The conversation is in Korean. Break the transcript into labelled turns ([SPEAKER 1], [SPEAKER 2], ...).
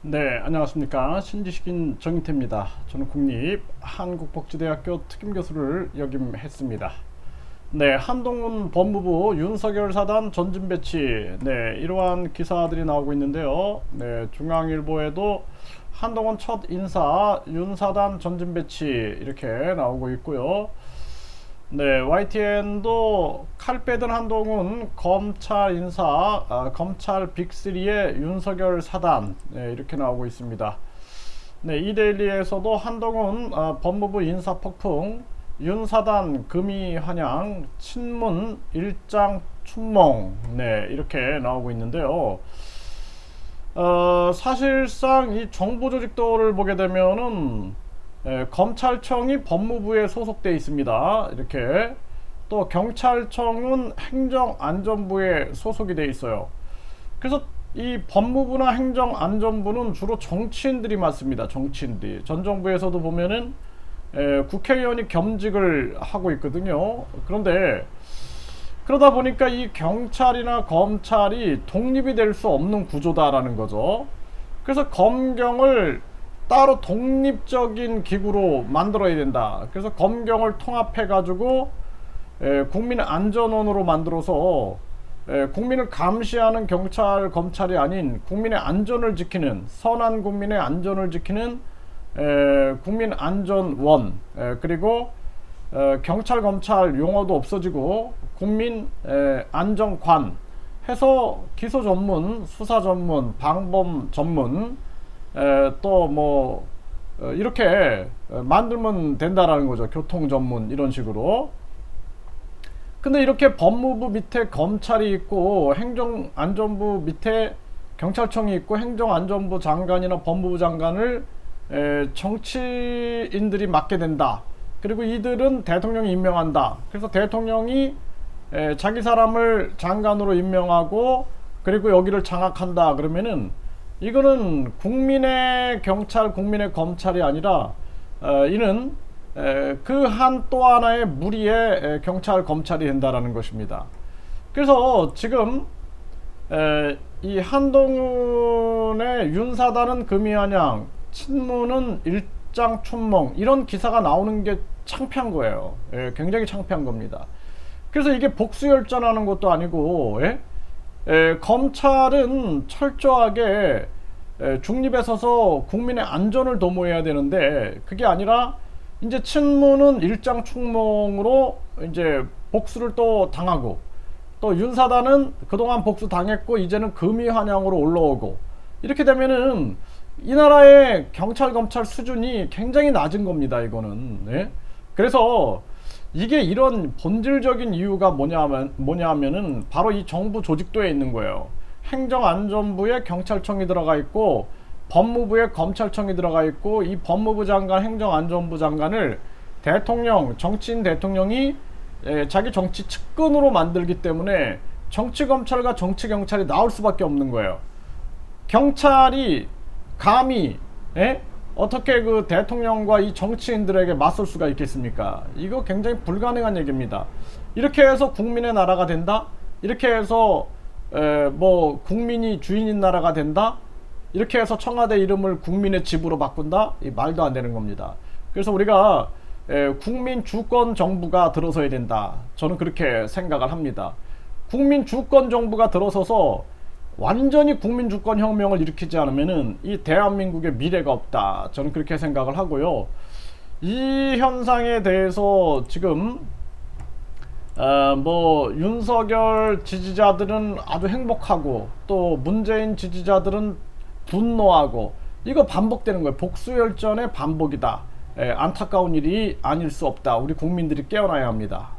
[SPEAKER 1] 네, 안녕하십니까. 신지식인 정인태입니다. 저는 국립한국복지대학교 특임교수를 역임했습니다. 네, 한동훈 법무부 윤석열 사단 전진 배치, 네, 이러한 기사들이 나오고 있는데요. 네, 중앙일보에도 한동훈 첫 인사 윤 사단 전진 배치 이렇게 나오고 있고요. 네, YTN도 칼 빼든 한동훈 검찰 인사, 검찰 빅3의 윤석열 사단, 네, 이렇게 나오고 있습니다. 네, 이데일리에서도 한동훈 법무부 인사 폭풍, 윤 사단 금이 환영, 친문 일장 춘몽, 네, 이렇게 나오고 있는데요. 사실상 이 정부 조직도를 보게 되면은 검찰청이 법무부에 소속돼 있습니다. 이렇게 또 경찰청은 행정안전부에 소속이 돼 있어요. 그래서 이 법무부나 행정안전부는 주로 정치인들이 맡습니다. 정치인들이 전 정부에서도 보면은 국회의원이 겸직을 하고 있거든요. 그런데 그러다 보니까 이 경찰이나 검찰이 독립이 될 수 없는 구조다라는 거죠. 그래서 검경을 따로 독립적인 기구로 만들어야 된다. 그래서 검경을 통합해 가지고 국민안전원으로 만들어서 국민을 감시하는 경찰 검찰이 아닌 국민의 안전을 지키는, 선한 국민의 안전을 지키는 국민안전원, 그리고 경찰 검찰 용어도 없어지고 국민 안전관 해서 기소 전문, 수사 전문, 방범 전문, 또 뭐 이렇게 만들면 된다라는 거죠. 교통 전문 이런 식으로. 근데 이렇게 법무부 밑에 검찰이 있고 행정안전부 밑에 경찰청이 있고 행정안전부 장관이나 법무부 장관을 정치인들이 맡게 된다. 그리고 이들은 대통령이 임명한다. 그래서 대통령이 자기 사람을 장관으로 임명하고 그리고 여기를 장악한다. 그러면은 이거는 국민의 경찰, 국민의 검찰이 아니라 이는 그 한 또 하나의 무리의 경찰, 검찰이 된다라는 것입니다. 그래서 지금 이 한동훈의 윤사단은 금이환영, 친문은 일장춘몽 이런 기사가 나오는 게 창피한 거예요. 굉장히 창피한 겁니다. 그래서 이게 복수열전하는 것도 아니고, 검찰은 철저하게 중립에 서서 국민의 안전을 도모해야 되는데 그게 아니라 이제 친문은 일장춘몽으로 이제 복수를 또 당하고 또 윤사단은 그동안 복수 당했고 이제는 금이환영으로 올라오고 이렇게 되면은 이 나라의 경찰 검찰 수준이 굉장히 낮은 겁니다. 이거는. 네? 그래서 이게 이런 본질적인 이유가 뭐냐면은 바로 이 정부 조직도에 있는 거예요. 행정안전부에 경찰청이 들어가 있고 법무부에 검찰청이 들어가 있고 이 법무부 장관, 행정안전부 장관을 대통령, 정치인 대통령이 자기 정치 측근으로 만들기 때문에 정치검찰과 정치경찰이 나올 수밖에 없는 거예요. 경찰이 감히 어떻게 그 대통령과 이 정치인들에게 맞설 수가 있겠습니까? 이거 굉장히 불가능한 얘기입니다. 이렇게 해서 국민의 나라가 된다? 이렇게 해서 뭐 국민이 주인인 나라가 된다? 이렇게 해서 청와대 이름을 국민의 집으로 바꾼다? 이 말도 안 되는 겁니다. 그래서 우리가 국민 주권 정부가 들어서야 된다. 저는 그렇게 생각을 합니다. 국민 주권 정부가 들어서서 완전히 국민 주권 혁명을 일으키지 않으면은 이 대한민국의 미래가 없다. 저는 그렇게 생각을 하고요. 이 현상에 대해서 지금 뭐 윤석열 지지자들은 아주 행복하고 또 문재인 지지자들은 분노하고 이거 반복되는 거예요. 복수열전의 반복이다. 안타까운 일이 아닐 수 없다. 우리 국민들이 깨어나야 합니다.